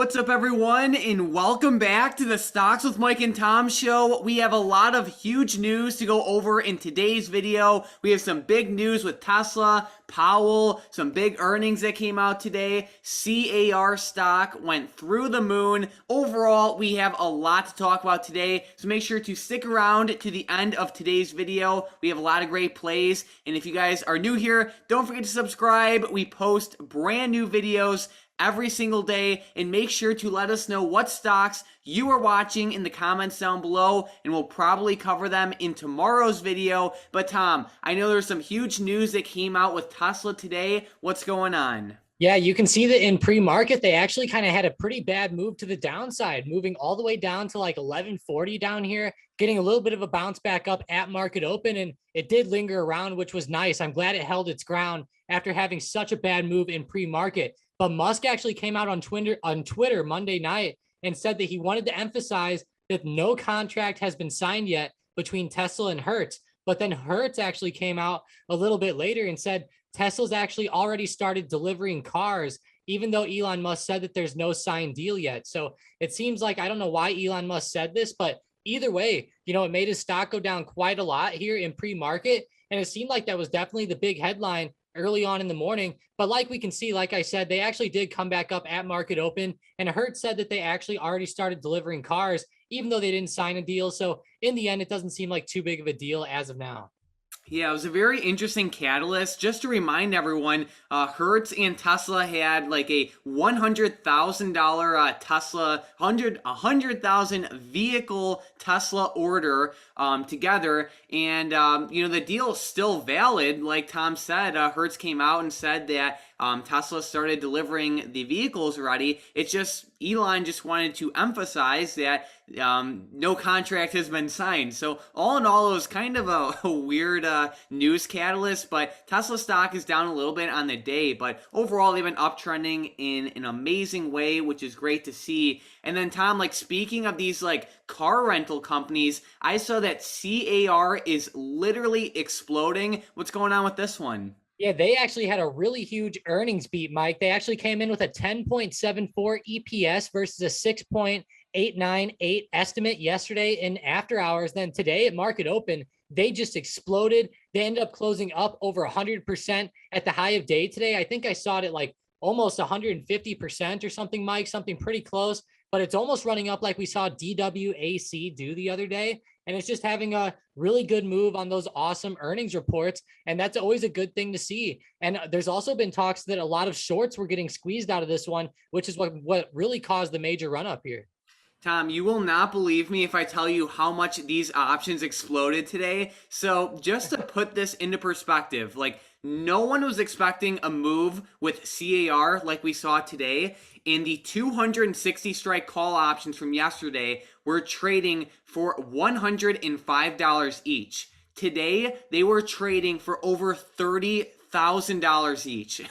What's up, everyone, and welcome back to the Stocks with Mike and Tom show. We have a lot of huge news to go over in today's video. We have some big news with Tesla, Powell, some big earnings that came out today. CAR stock went through the moon. Overall, we have a lot to talk about today, so make sure to stick around to the end of today's video. We have a lot of great plays, and if you guys are new here, don't forget to subscribe. We post brand new videos every single day, and make sure to let us know what stocks you are watching in the comments down below, and we'll probably cover them in tomorrow's video. But Tom, I know there's some huge news that came out with Tesla today. What's going on? Yeah, you can see that in pre-market, they actually kind of had a pretty bad move to the downside, moving all the way down to like 1140 down here, getting a little bit of a bounce back up at market open, and it did linger around, which was nice. I'm glad it held its ground after having such a bad move in pre-market. But Musk actually came out on Twitter Monday night and said that he wanted to emphasize that no contract has been signed yet between Tesla and Hertz. But then Hertz actually came out a little bit later and said Tesla's actually already started delivering cars, even though Elon Musk said that there's no signed deal yet. So it seems like, I don't know why Elon Musk said this, but either way, it made his stock go down quite a lot here in pre-market. And it seemed like that was definitely the big headline early on in the morning. But like we can see, like I said, they actually did come back up at market open, and Hertz said that they actually already started delivering cars, even though they didn't sign a deal. So in the end, it doesn't seem like too big of a deal as of now. Yeah, it was a very interesting catalyst. Just to remind everyone, Hertz and Tesla had like a $100,000 Tesla, 100,000 vehicle Tesla order together. And, the deal is still valid. Like Tom said, Hertz came out and said that Tesla started delivering the vehicles already. It's just Elon just wanted to emphasize that no contract has been signed. So all in all, it was kind of a weird news catalyst, but Tesla stock is down a little bit on the day, but overall they've been uptrending in an amazing way, which is great to see. And then Tom, like speaking of these like car rental companies, I saw that CAR is literally exploding. What's going on with this one? Yeah, they actually had a really huge earnings beat, Mike. They actually came in with a 10.74 EPS versus a 6.898 estimate yesterday in after hours. Then today at market open, they just exploded. They ended up closing up over 100% at the high of day today. I think I saw it at like almost 150% or something, Mike, something pretty close. But it's almost running up like we saw DWAC do the other day. And it's just having a really good move on those awesome earnings reports. And that's always a good thing to see. And there's also been talks that a lot of shorts were getting squeezed out of this one, which is what really caused the major run up here. Tom, you will not believe me if I tell you how much these options exploded today. So just to put this into perspective, like no one was expecting a move with CAR like we saw today. And the 260 strike call options from yesterday were trading for $105 each. Today, they were trading for over $30,000 each.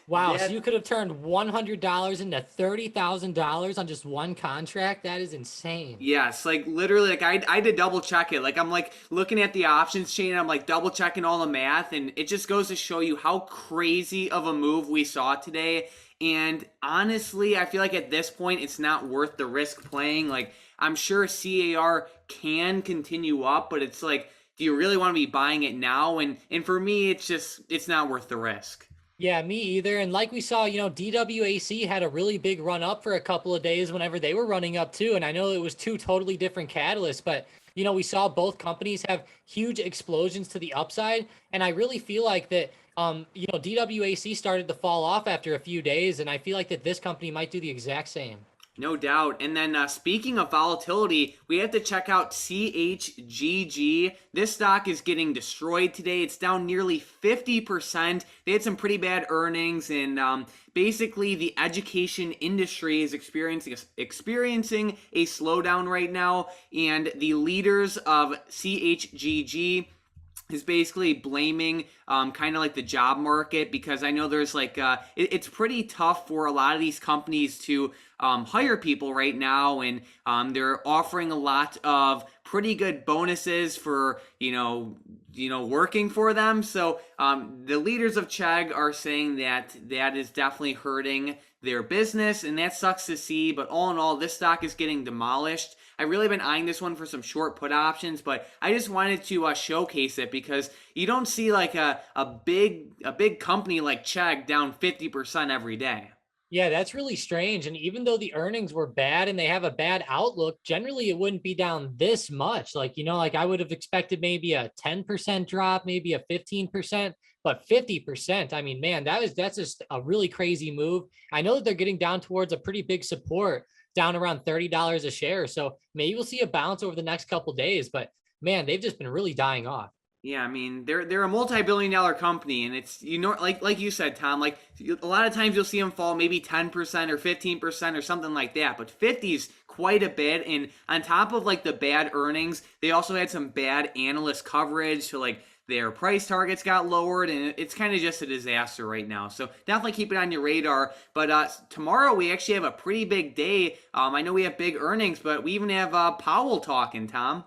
Wow, so you could have turned $100 into $30,000 on just one contract? That is insane. Yes, like literally, like I had to double check it. Like I'm like looking at the options chain, and I'm like double checking all the math, and it just goes to show you how crazy of a move we saw today. And honestly, I feel like at this point, it's not worth the risk playing. Like I'm sure CAR can continue up, but it's like, do you really want to be buying it now? And for me, it's not worth the risk. Yeah, me either. And like we saw, DWAC had a really big run up for a couple of days whenever they were running up too. And I know it was two totally different catalysts, but we saw both companies have huge explosions to the upside. And I really feel like that, DWAC started to fall off after a few days. And I feel like that this company might do the exact same. No doubt. And then speaking of volatility, we have to check out Chgg. This stock is getting destroyed today. It's down nearly 50%. They had some pretty bad earnings, and basically the education industry is experiencing a slowdown right now. And the leaders of Chgg is basically blaming kind of like the job market, because I know there's like it's pretty tough for a lot of these companies to hire people right now, and they're offering a lot of pretty good bonuses for working for them. So the leaders of Chgg are saying that is definitely hurting their business, and that sucks to see. But all in all, this stock is getting demolished. I've really been eyeing this one for some short put options, but I just wanted to showcase it because you don't see like a big company like Chgg down 50% every day. Yeah, that's really strange. And even though the earnings were bad and they have a bad outlook, generally it wouldn't be down this much. Like I would have expected maybe a 10% drop, maybe a 15%, but 50%. I mean, man, that's just a really crazy move. I know that they're getting down towards a pretty big support down around $30 a share. So maybe we'll see a bounce over the next couple days, but man, they've just been really dying off. Yeah, I mean they're a multi-billion-dollar company, and it's like you said, Tom. Like a lot of times you'll see them fall maybe 10% or 15% or something like that, but 50 is quite a bit. And on top of like the bad earnings, they also had some bad analyst coverage, so like their price targets got lowered, and it's kind of just a disaster right now. So definitely keep it on your radar. But tomorrow we actually have a pretty big day. I know we have big earnings, but we even have Powell talking, Tom.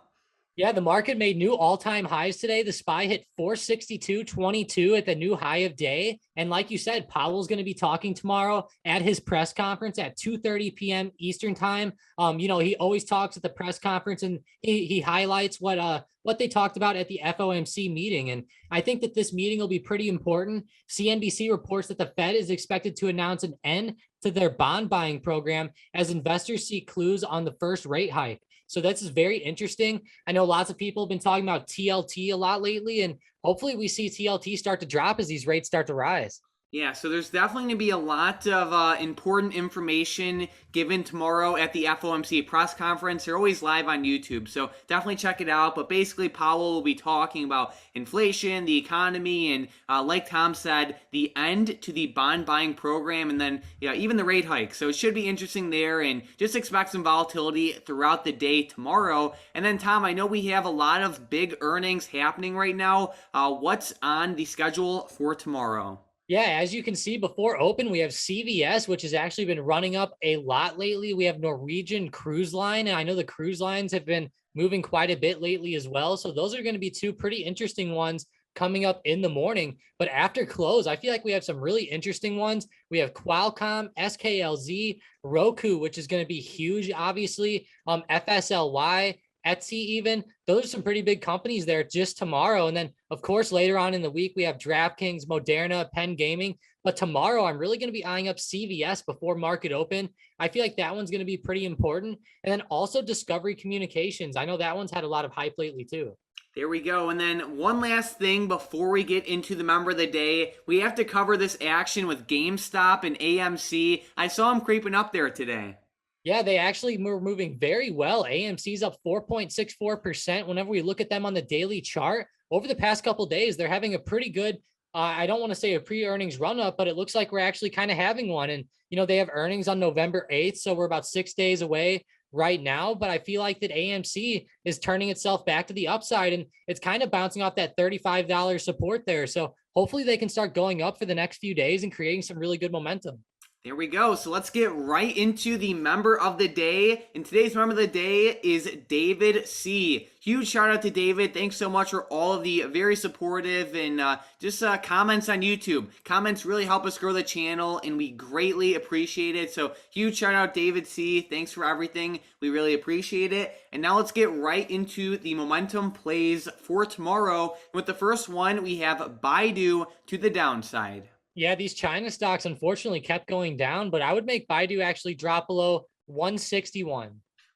Yeah, the market made new all-time highs today. The SPY hit 462.22 at the new high of day. And like you said, Powell's going to be talking tomorrow at his press conference at 2:30 p.m. Eastern time. He always talks at the press conference, and he highlights what they talked about at the FOMC meeting. And I think that this meeting will be pretty important. CNBC reports that the Fed is expected to announce an end to their bond buying program as investors seek clues on the first rate hike. So that's very interesting. I know lots of people have been talking about TLT a lot lately, and hopefully we see TLT start to drop as these rates start to rise. Yeah, so there's definitely going to be a lot of important information given tomorrow at the FOMC press conference. They're always live on YouTube, so definitely check it out. But basically, Powell will be talking about inflation, the economy, and like Tom said, the end to the bond buying program, and then even the rate hike. So it should be interesting there, and just expect some volatility throughout the day tomorrow. And then, Tom, I know we have a lot of big earnings happening right now. What's on the schedule for tomorrow? Yeah, as you can see before open, we have CVS, which has actually been running up a lot lately. We have Norwegian Cruise Line, and I know the cruise lines have been moving quite a bit lately as well. So those are going to be two pretty interesting ones coming up in the morning. But after close, I feel like we have some really interesting ones. We have Qualcomm, SKLZ, Roku, which is going to be huge, obviously, FSLY, Etsy even. Those are some pretty big companies there just tomorrow. And then, of course, later on in the week, we have DraftKings, Moderna, Penn Gaming. But tomorrow, I'm really going to be eyeing up CVS before market open. I feel like that one's going to be pretty important. And then also Discovery Communications. I know that one's had a lot of hype lately too. There we go. And then one last thing before we get into the member of the day, we have to cover this action with GameStop and AMC. I saw them creeping up there today. Yeah, they actually were moving very well. AMC's up 4.64%. Whenever we look at them on the daily chart, over the past couple of days, they're having a pretty good, I don't want to say a pre-earnings run up, but it looks like we're actually kind of having one. And, they have earnings on November 8th. So we're about 6 days away right now. But I feel like that AMC is turning itself back to the upside, and it's kind of bouncing off that $35 support there. So hopefully they can start going up for the next few days and creating some really good momentum. There we go. So let's get right into the member of the day. And today's member of the day is David C. Huge shout out to David. Thanks so much for all of the very supportive and just comments on YouTube. Comments really help us grow the channel, and we greatly appreciate it. So huge shout out, David C. Thanks for everything. We really appreciate it. And now let's get right into the momentum plays for tomorrow. With the first one, we have Baidu to the downside. Yeah, these China stocks unfortunately kept going down, but I would make Baidu actually drop below 161.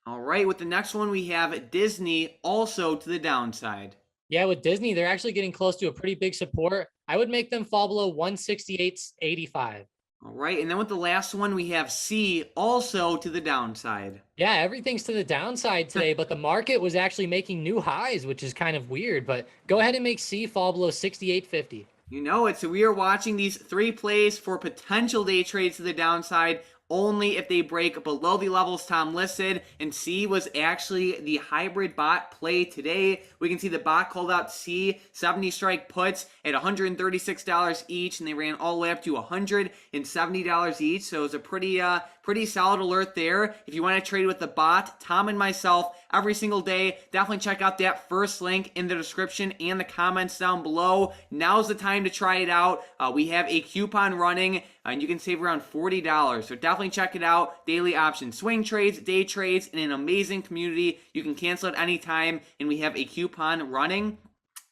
All right, with the next one, we have Disney also to the downside. Yeah, with Disney, they're actually getting close to a pretty big support. I would make them fall below 168.85. All right, and then with the last one, we have C also to the downside. Yeah, everything's to the downside today, but the market was actually making new highs, which is kind of weird. But go ahead and make C fall below 68.50. You know it. So we are watching these three plays for potential day trades to the downside only if they break below the levels Tom listed. And C was actually the hybrid bot play today. We can see the bot called out C 70 strike puts at $136 each, and they ran all the way up to $170 each. So it was a pretty pretty solid alert there. If you want to trade with the bot, Tom and myself, every single day, definitely check out that first link in the description and the comments down below. Now's the time to try it out. We have a coupon running, and you can save around $40. So definitely check it out. Daily option swing trades, day trades, and an amazing community. You can cancel at any time, and we have a coupon running.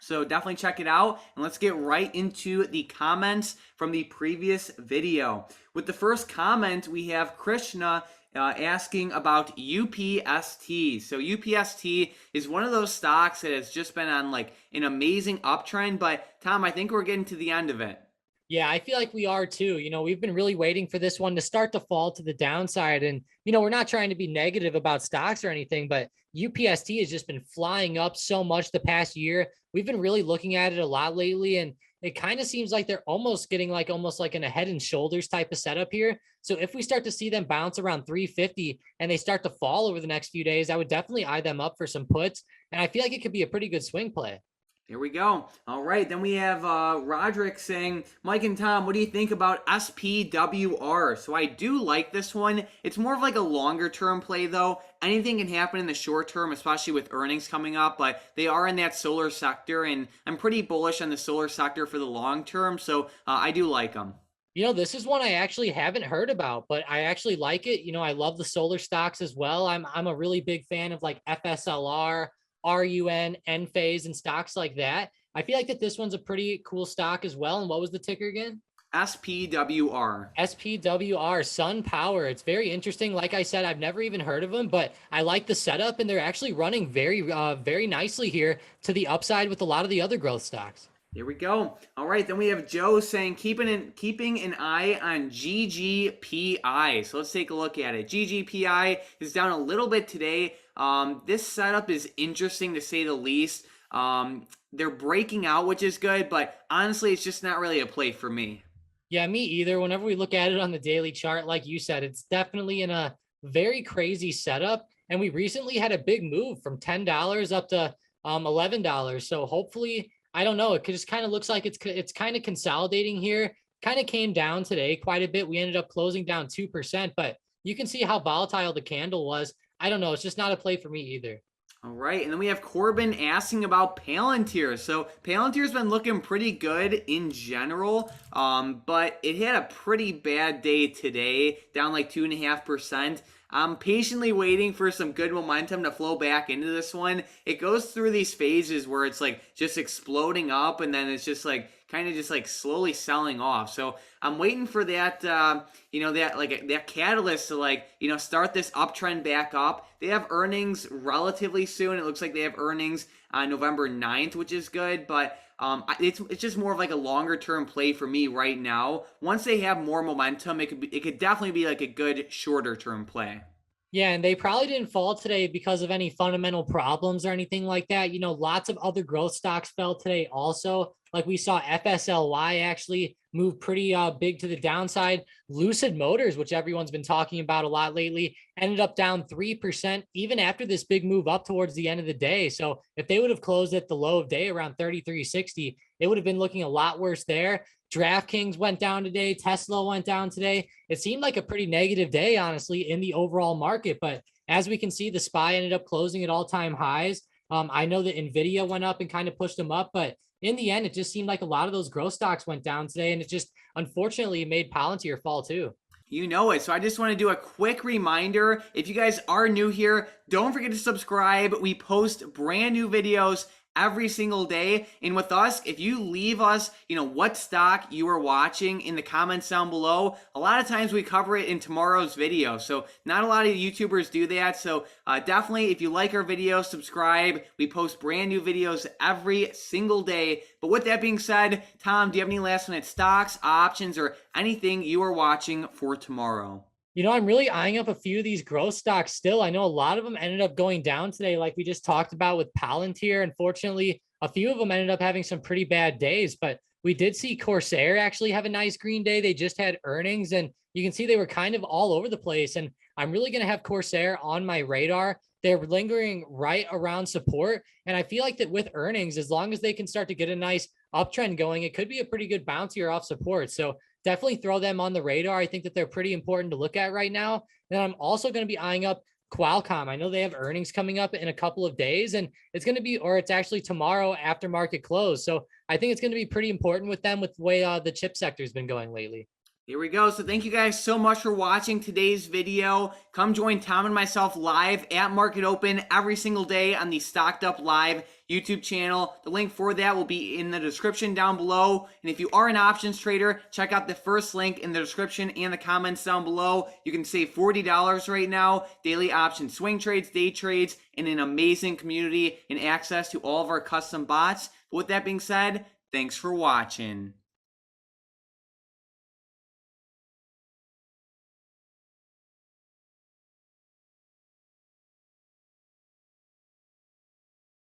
So definitely check it out, and let's get right into the comments from the previous video. With the first comment, we have Krishna asking about UPST. So UPST is one of those stocks that has just been on like an amazing uptrend, but Tom, I think we're getting to the end of it. Yeah, I feel like we are too. We've been really waiting for this one to start to fall to the downside. And, we're not trying to be negative about stocks or anything, but UPST has just been flying up so much the past year. We've been really looking at it a lot lately. And it kind of seems like they're almost getting almost like in a head and shoulders type of setup here. So if we start to see them bounce around 350 and they start to fall over the next few days, I would definitely eye them up for some puts. And I feel like it could be a pretty good swing play. There we go. All right, then we have Roderick saying, Mike and Tom, what do you think about SPWR? So I do like this one. It's more of like a longer term play though. Anything can happen in the short term, especially with earnings coming up, but they are in that solar sector, and I'm pretty bullish on the solar sector for the long term, so I do like them. This is one I actually haven't heard about, but I actually like it. I love the solar stocks as well. I'm a really big fan of like FSLR, RUN, Enphase, and stocks like that. I feel like that this one's a pretty cool stock as well. And what was the ticker again? SPWR. SPWR, Sun Power. It's very interesting. Like I said, I've never even heard of them, but I like the setup, and they're actually running very nicely here to the upside with a lot of the other growth stocks. Here we go. All right, then we have Joe saying keeping an eye on GGPI. So let's take a look at it. GGPI is down a little bit today. This setup is interesting to say the least. They're breaking out, which is good, but honestly, it's just not really a play for me. Yeah, me either. Whenever we look at it on the daily chart, like you said, it's definitely in a very crazy setup. And we recently had a big move from $10 up to $11. So hopefully, I don't know. It just kind of looks like it's kind of consolidating here. Kind of came down today quite a bit. We ended up closing down 2%, but you can see how volatile the candle was. I don't know. It's just not a play for me either. All right, and then we have Corbin asking about Palantir. So Palantir's been looking pretty good in general, but it had a pretty bad day today, down like 2.5%. I'm patiently waiting for some good momentum to flow back into this one. It goes through these phases where it's like just exploding up, and then it's just like kind of just like slowly selling off. So I'm waiting for that, that catalyst to start this uptrend back up. They have earnings relatively soon. It looks like they have earnings on November 9th, which is good, but it's just more of like a longer term play for me right now. Once they have more momentum, it could definitely be like a good shorter term play. Yeah, and they probably didn't fall today because of any fundamental problems or anything like that. Lots of other growth stocks fell today also. Like we saw FSLY actually move pretty big to the downside. Lucid Motors, which everyone's been talking about a lot lately, ended up down 3% even after this big move up towards the end of the day. So if they would have closed at the low of day around 33.60, it would have been looking a lot worse there. DraftKings went down today. Tesla went down today. It seemed like a pretty negative day, honestly, in the overall market. But as we can see, the SPY ended up closing at all-time highs. I know that NVIDIA went up and kind of pushed them up, but in the end, it just seemed like a lot of those growth stocks went down today, and it just unfortunately made Palantir fall too. You know it. So I just want to do a quick reminder. If you guys are new here, don't forget to subscribe. We post brand new videos every single day. And with us, if you leave us, what stock you are watching in the comments down below, a lot of times we cover it in tomorrow's video. So not a lot of YouTubers do that. So definitely, if you like our videos, subscribe. We post brand new videos every single day. But with that being said, Tom, do you have any last minute stocks, options, or anything you are watching for tomorrow? I'm really eyeing up a few of these growth stocks still. I know a lot of them ended up going down today, like we just talked about with Palantir. Unfortunately, a few of them ended up having some pretty bad days, but we did see Corsair actually have a nice green day. They just had earnings, and you can see they were kind of all over the place. And I'm really going to have Corsair on my radar. They're lingering right around support. And I feel like that with earnings, as long as they can start to get a nice uptrend going, it could be a pretty good bounce here off support. So definitely throw them on the radar. I think that they're pretty important to look at right now. And I'm also going to be eyeing up Qualcomm. I know they have earnings coming up in a couple of days, and it's going to be, or it's actually tomorrow after market close. So I think it's going to be pretty important with them with the way the chip sector has been going lately. Here we go. So thank you guys so much for watching today's video. Come join Tom and myself live at Market Open every single day on the Stocked Up Live YouTube channel. The link for that will be in the description down below. And if you are an options trader, check out the first link in the description and the comments down below. You can save $40 right now. Daily option swing trades, day trades, and an amazing community and access to all of our custom bots. But with that being said, thanks for watching.